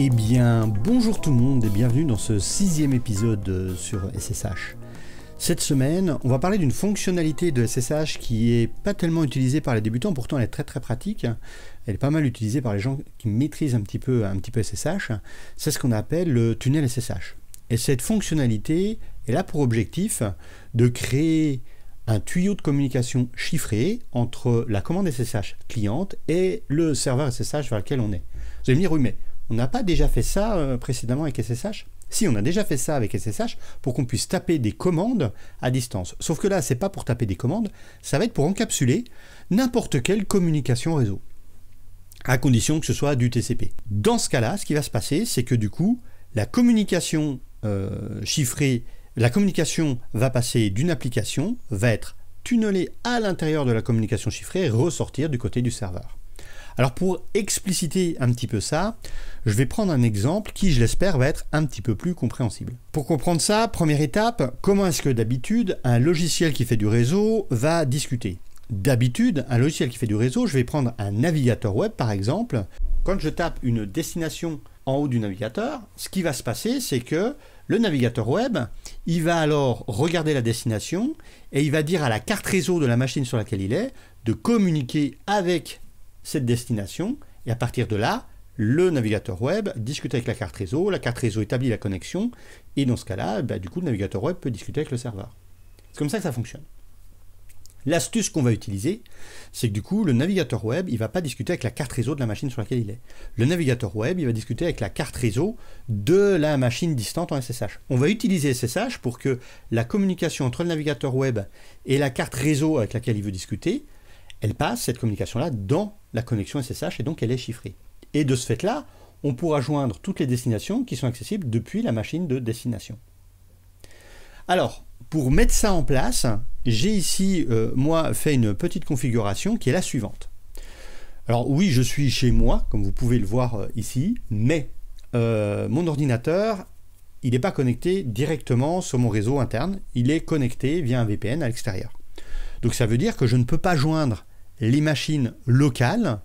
Eh bien, bonjour tout le monde et bienvenue dans ce 6e épisode sur SSH. Cette semaine, on va parler d'une fonctionnalité de SSH qui est pas tellement utilisée par les débutants, pourtant elle est très pratique. Elle est pas mal utilisée par les gens qui maîtrisent un petit peu SSH. C'est ce qu'on appelle le tunnel SSH. Et cette fonctionnalité est là pour objectif de créer un tuyau de communication chiffré entre la commande SSH cliente et le serveur SSH vers lequel on est. Vous allez me dire, oui, mais on n'a pas déjà fait ça précédemment avec SSH? Si, on a déjà fait ça avec SSH pour qu'on puisse taper des commandes à distance. Sauf que là, c'est pas pour taper des commandes, ça va être pour encapsuler n'importe quelle communication réseau, à condition que ce soit du TCP. Dans ce cas-là, ce qui va se passer, c'est que du coup, la communication chiffrée, la communication va passer d'une application, va être tunnelée à l'intérieur de la communication chiffrée et ressortir du côté du serveur. Alors pour expliciter un petit peu ça, je vais prendre un exemple qui, je l'espère, va être un petit peu plus compréhensible. Pour comprendre ça, première étape, comment est-ce que d'habitude un logiciel qui fait du réseau va discuter? D'habitude, un logiciel qui fait du réseau, je vais prendre un navigateur web par exemple. Quand je tape une destination en haut du navigateur, ce qui va se passer, c'est que le navigateur web, il va alors regarder la destination et il va dire à la carte réseau de la machine sur laquelle il est de communiquer avec cette destination, et à partir de là, le navigateur web discute avec la carte réseau établit la connexion, et dans ce cas-là, du coup, le navigateur web peut discuter avec le serveur. C'est comme ça que ça fonctionne. L'astuce qu'on va utiliser, c'est que du coup, le navigateur web, il ne va pas discuter avec la carte réseau de la machine sur laquelle il est. Le navigateur web, il va discuter avec la carte réseau de la machine distante en SSH. On va utiliser SSH pour que la communication entre le navigateur web et la carte réseau avec laquelle il veut discuter, elle passe, cette communication-là, dans la connexion SSH et donc elle est chiffrée. Et de ce fait-là, on pourra joindre toutes les destinations qui sont accessibles depuis la machine de destination. Alors, pour mettre ça en place, j'ai ici, moi, fait une petite configuration qui est la suivante. Alors oui, je suis chez moi, comme vous pouvez le voir ici, mais mon ordinateur, il n'est pas connecté directement sur mon réseau interne, il est connecté via un VPN à l'extérieur. Donc ça veut dire que je ne peux pas joindre les machines locales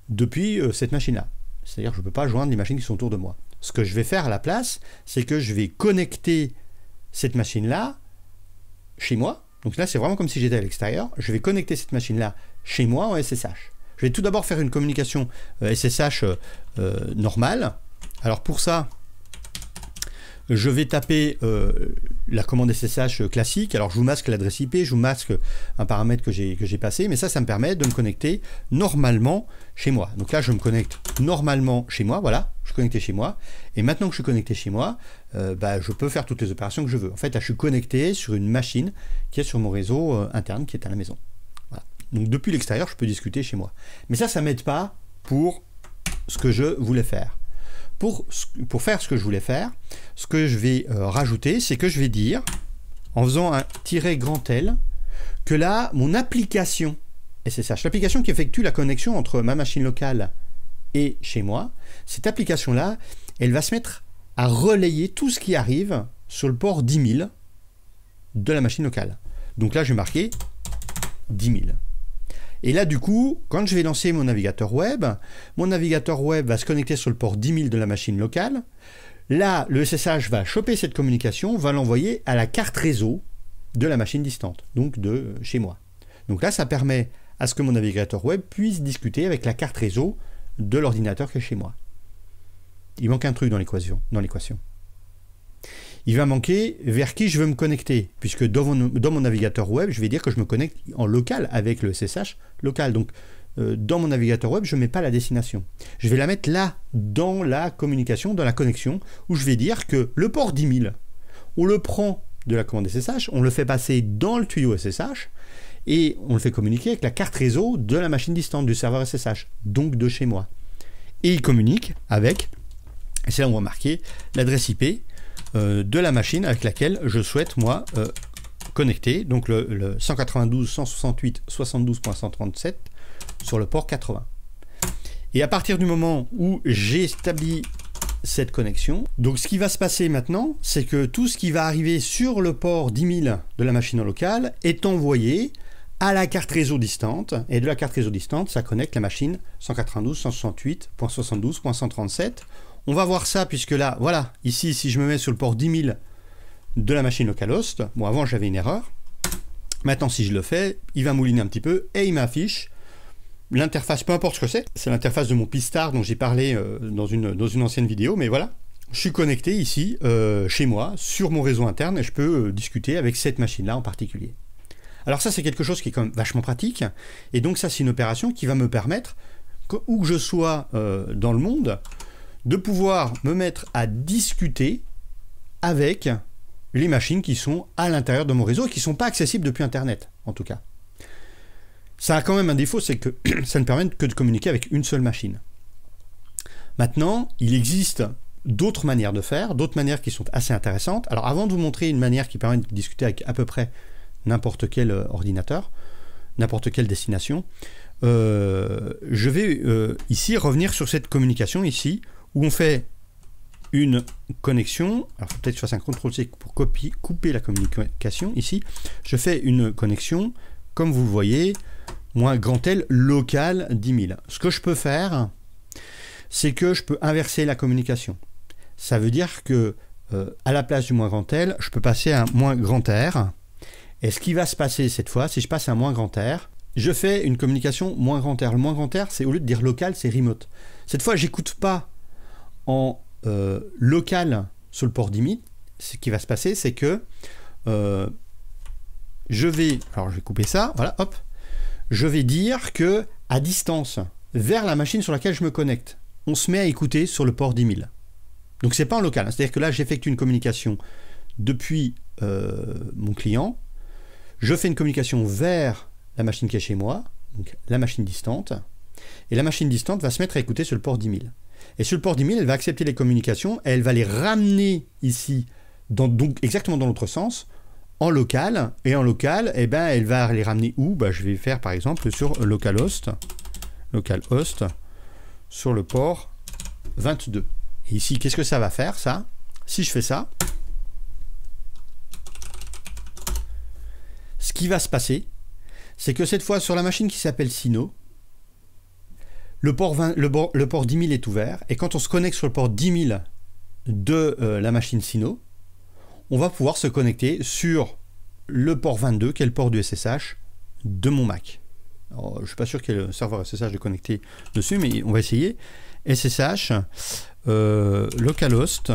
depuis cette machine-là. C'est-à-dire que je ne peux pas joindre les machines qui sont autour de moi. Ce que je vais faire à la place, c'est que je vais connecter cette machine-là chez moi. Donc là, c'est vraiment comme si j'étais à l'extérieur. Je vais connecter cette machine-là chez moi en SSH. Je vais tout d'abord faire une communication SSH normale. Alors pour ça, je vais taper la commande SSH classique. Alors je vous masque l'adresse IP, je vous masque un paramètre que j'ai passé, mais ça me permet de me connecter normalement chez moi. Donc là, je me connecte normalement chez moi, voilà, je suis connecté chez moi. Et maintenant que je suis connecté chez moi, je peux faire toutes les opérations que je veux. En fait, là, je suis connecté sur une machine qui est sur mon réseau interne, qui est à la maison. Voilà. Donc depuis l'extérieur, je peux discuter chez moi. Mais ça ne m'aide pas pour ce que je voulais faire. Pour faire ce que je voulais faire, ce que je vais rajouter, c'est que je vais dire, en faisant un -L, que là, mon application SSH, l'application qui effectue la connexion entre ma machine locale et chez moi, cette application-là, elle va se mettre à relayer tout ce qui arrive sur le port 10 000 de la machine locale. Donc là, je vais marquer 10 000. Et là, du coup, quand je vais lancer mon navigateur web va se connecter sur le port 10 000 de la machine locale. Là, le SSH va choper cette communication, va l'envoyer à la carte réseau de la machine distante, donc de chez moi. Donc là, ça permet à ce que mon navigateur web puisse discuter avec la carte réseau de l'ordinateur qui est chez moi. Il manque un truc dans l'équation. Il va manquer vers qui je veux me connecter, puisque dans mon navigateur web, je vais dire que je me connecte en local avec le SSH local. Donc, dans mon navigateur web, je ne mets pas la destination. Je vais la mettre là, dans la communication, dans la connexion, où je vais dire que le port 10 000, on le prend de la commande SSH, on le fait passer dans le tuyau SSH, et on le fait communiquer avec la carte réseau de la machine distante, du serveur SSH, donc de chez moi. Et il communique avec, et c'est là où on va marquer l'adresse IP, de la machine avec laquelle je souhaite moi connecter, donc le 192.168.72.137 sur le port 80. Et à partir du moment où j'ai établi cette connexion, donc ce qui va se passer maintenant, c'est que tout ce qui va arriver sur le port 10 000 de la machine locale est envoyé à la carte réseau distante, et de la carte réseau distante, ça connecte la machine 192.168.72.137 On va voir ça puisque là, voilà, ici, si je me mets sur le port 10 000 de la machine localhost, bon, avant j'avais une erreur. Maintenant, si je le fais, il va mouliner un petit peu et il m'affiche l'interface, peu importe ce que c'est l'interface de mon Pistar dont j'ai parlé dans une ancienne vidéo, mais voilà, je suis connecté ici, chez moi, sur mon réseau interne, et je peux discuter avec cette machine-là en particulier. Alors ça, c'est quelque chose qui est quand même vachement pratique, et donc ça, c'est une opération qui va me permettre, où que je sois dans le monde, de pouvoir me mettre à discuter avec les machines qui sont à l'intérieur de mon réseau et qui ne sont pas accessibles depuis Internet, en tout cas. Ça a quand même un défaut, c'est que ça ne permet que de communiquer avec une seule machine. Maintenant, il existe d'autres manières de faire, d'autres manières qui sont assez intéressantes. Alors avant de vous montrer une manière qui permet de discuter avec à peu près n'importe quel ordinateur, n'importe quelle destination, je vais ici revenir sur cette communication ici, où on fait une connexion. Alors peut-être que je fasse un CTRL-C pour couper la communication ici. Je fais une connexion, comme vous le voyez, moins grand L local 10 000. Ce que je peux faire, c'est que je peux inverser la communication. Ça veut dire que à la place du moins grand L, je peux passer à un moins grand R. Et ce qui va se passer cette fois, si je passe à un moins grand R, je fais une communication moins grand R. Le moins grand R, c'est au lieu de dire local, c'est remote. Cette fois, j'écoute pas en local sur le port 10 000. Ce qui va se passer, c'est que je vais couper ça, voilà, hop. Je vais dire que à distance, vers la machine sur laquelle je me connecte, on se met à écouter sur le port 10 000. Donc c'est pas en local, hein. C'est-à-dire que là j'effectue une communication depuis mon client, je fais une communication vers la machine qui est chez moi, donc la machine distante, et la machine distante va se mettre à écouter sur le port 10 000. Et sur le port 10 000, elle va accepter les communications, et elle va les ramener ici, donc exactement dans l'autre sens, en local, et en local, eh ben, elle va les ramener où? Ben, je vais faire par exemple sur localhost, sur le port 22. Et ici, qu'est-ce que ça va faire, ça? Si je fais ça, ce qui va se passer, c'est que cette fois, sur la machine qui s'appelle Sino, le port 10 000 est ouvert, et quand on se connecte sur le port 10 000 de la machine Sino, on va pouvoir se connecter sur le port 22, qui est le port du SSH de mon Mac. Alors, je ne suis pas sûr qu'il y ait le serveur SSH de connecté dessus, mais on va essayer. SSH, localhost,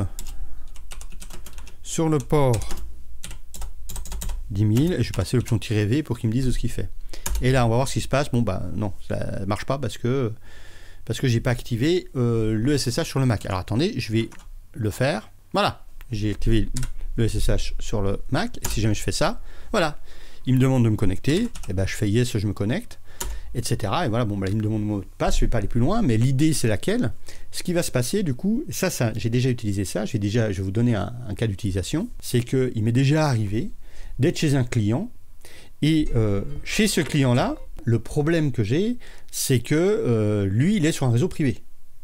sur le port 10 000, et je vais passer l'option "-v" pour qu'il me dise ce qu'il fait. Et là, on va voir ce qui se passe. Bon, bah non, ça ne marche pas parce que j'ai pas activé le SSH sur le Mac. Alors attendez, je vais le faire. Voilà, j'ai activé le SSH sur le Mac, et si jamais je fais ça, voilà, il me demande de me connecter, et ben je fais yes, je me connecte, etc. Et voilà, bon, ben, il me demande mon mot de passe, je vais pas aller plus loin, mais l'idée c'est laquelle? Ce qui va se passer du coup, ça j'ai déjà utilisé ça, je vais vous donner un cas d'utilisation, c'est qu'il m'est déjà arrivé d'être chez un client, et chez ce client-là, le problème que j'ai, c'est que lui, il est sur un réseau privé.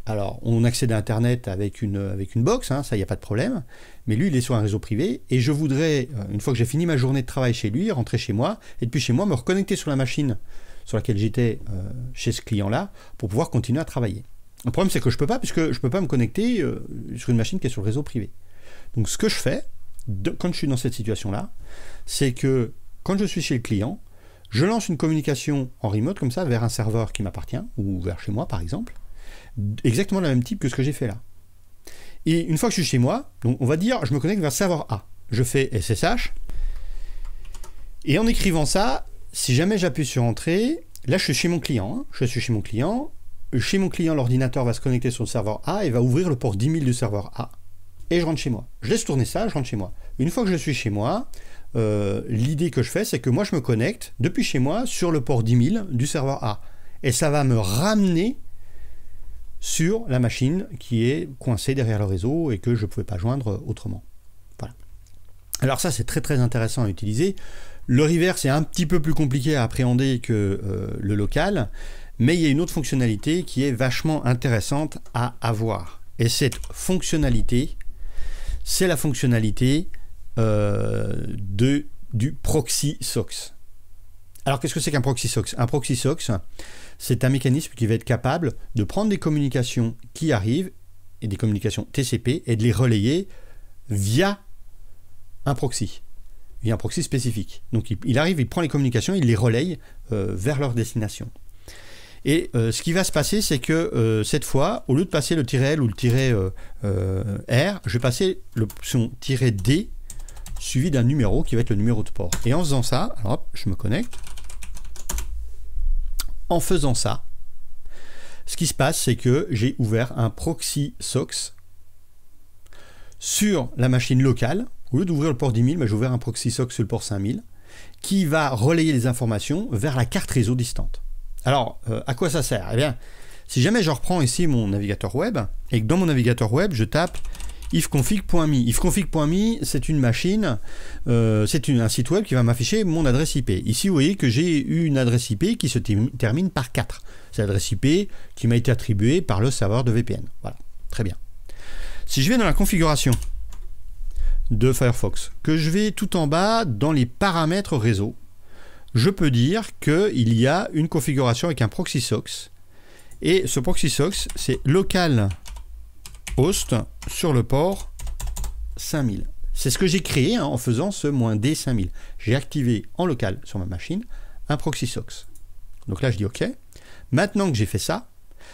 Alors, on accède à Internet avec une box, hein, ça, il n'y a pas de problème. Mais lui, il est sur un réseau privé. Et je voudrais, une fois que j'ai fini ma journée de travail chez lui, rentrer chez moi. Et depuis chez moi, me reconnecter sur la machine sur laquelle j'étais chez ce client-là pour pouvoir continuer à travailler. Le problème, c'est que je ne peux pas, puisque je ne peux pas me connecter sur une machine qui est sur le réseau privé. Donc, ce que je fais, quand je suis dans cette situation-là, c'est que quand je suis chez le client, je lance une communication en remote, comme ça, vers un serveur qui m'appartient, ou vers chez moi, par exemple. Exactement le même type que ce que j'ai fait là. Et une fois que je suis chez moi, donc on va dire, je me connecte vers le serveur A. Je fais SSH. Et en écrivant ça, si jamais j'appuie sur Entrée, là je suis chez mon client. Hein, je suis chez mon client. Chez mon client, l'ordinateur va se connecter sur le serveur A et va ouvrir le port 10 000 du serveur A. Et je rentre chez moi. Je laisse tourner ça, je rentre chez moi. Une fois que je suis chez moi, l'idée que je fais, c'est que moi je me connecte depuis chez moi sur le port 10 000 du serveur A. Et ça va me ramener sur la machine qui est coincée derrière le réseau et que je ne pouvais pas joindre autrement. Voilà. Alors ça, c'est très très intéressant à utiliser. Le reverse est un petit peu plus compliqué à appréhender que le local, mais il y a une autre fonctionnalité qui est vachement intéressante à avoir. Et cette fonctionnalité, c'est la fonctionnalité du proxy SOX. Alors qu'est-ce que c'est qu'un proxy SOX? Un proxy SOX, c'est un mécanisme qui va être capable de prendre des communications qui arrivent et des communications TCP et de les relayer via un proxy spécifique. Donc il arrive, il prend les communications, il les relaye vers leur destination. Et ce qui va se passer, c'est que cette fois, au lieu de passer le "-L" ou le "-R", je vais passer l'option "-D" suivi d'un numéro qui va être le numéro de port. Et en faisant ça, alors hop, je me connecte. En faisant ça, ce qui se passe, c'est que j'ai ouvert un proxy SOX sur la machine locale. Au lieu d'ouvrir le port 10 000, j'ai ouvert un proxy SOX sur le port 5000 qui va relayer les informations vers la carte réseau distante. Alors, à quoi ça sert? Eh bien, si jamais je reprends ici mon navigateur web et que dans mon navigateur web, je tape ifconfig.me. Ifconfig.me, c'est une machine, c'est un site web qui va m'afficher mon adresse IP. Ici, vous voyez que j'ai une adresse IP qui se termine par 4. C'est l'adresse IP qui m'a été attribuée par le serveur de VPN. Voilà, très bien. Si je vais dans la configuration de Firefox, que je vais tout en bas dans les paramètres réseau, je peux dire qu'il y a une configuration avec un proxy SOX. Et ce proxy SOX, c'est local host sur le port 5000. C'est ce que j'ai créé en faisant ce -D 5000. J'ai activé en local sur ma machine un proxy SOX. Donc là, je dis OK. Maintenant que j'ai fait ça,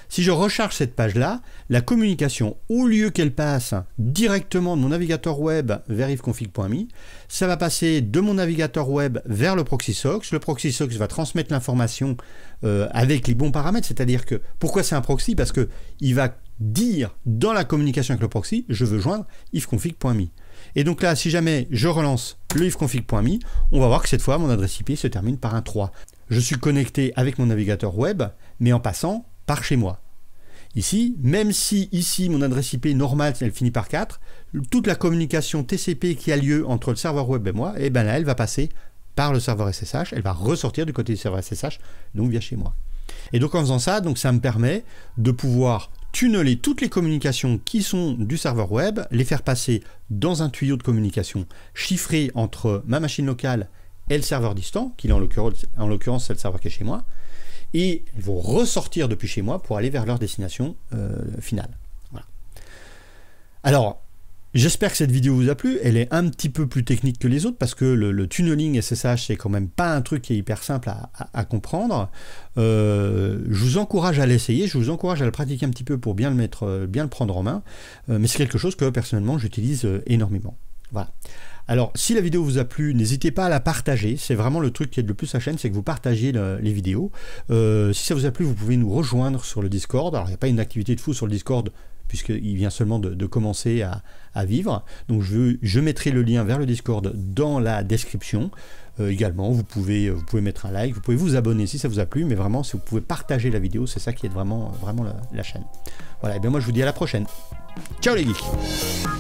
si je recharge cette page-là, la communication, au lieu qu'elle passe directement de mon navigateur web vers ifconfig.me, ça va passer de mon navigateur web vers le proxy SOX. Le proxy SOX va transmettre l'information avec les bons paramètres, c'est-à-dire que, pourquoi c'est un proxy? Parce qu'il va dire dans la communication avec le proxy, je veux joindre ifconfig.me. Et donc là, si jamais je relance le ifconfig.me, on va voir que cette fois, mon adresse IP se termine par un 3. Je suis connecté avec mon navigateur web, mais en passant par chez moi. Ici, même si ici mon adresse IP normale, elle finit par 4, toute la communication TCP qui a lieu entre le serveur web et moi, et ben là, elle va passer par le serveur SSH, elle va ressortir du côté du serveur SSH, donc via chez moi. Et donc en faisant ça, donc ça me permet de pouvoir tunneler toutes les communications qui sont du serveur web, les faire passer dans un tuyau de communication chiffré entre ma machine locale et le serveur distant, qui en l'occurrence c'est le serveur qui est chez moi, et ils vont ressortir depuis chez moi pour aller vers leur destination finale. Voilà. Alors, j'espère que cette vidéo vous a plu. Elle est un petit peu plus technique que les autres parce que le tunneling SSH, c'est quand même pas un truc qui est hyper simple à comprendre. Je vous encourage à l'essayer, je vous encourage à le pratiquer un petit peu pour bien le prendre en main. Mais c'est quelque chose que personnellement j'utilise énormément. Voilà. Alors, si la vidéo vous a plu, n'hésitez pas à la partager. C'est vraiment le truc qui aide le plus la chaîne, c'est que vous partagez les vidéos. Si ça vous a plu, vous pouvez nous rejoindre sur le Discord. Alors, il n'y a pas une activité de fou sur le Discord, puisqu'il vient seulement de commencer à vivre. Donc, je mettrai le lien vers le Discord dans la description. Également, vous pouvez mettre un like, vous pouvez vous abonner si ça vous a plu, mais vraiment, si vous pouvez partager la vidéo, c'est ça qui aide vraiment la chaîne. Voilà, et bien moi, je vous dis à la prochaine. Ciao les geeks!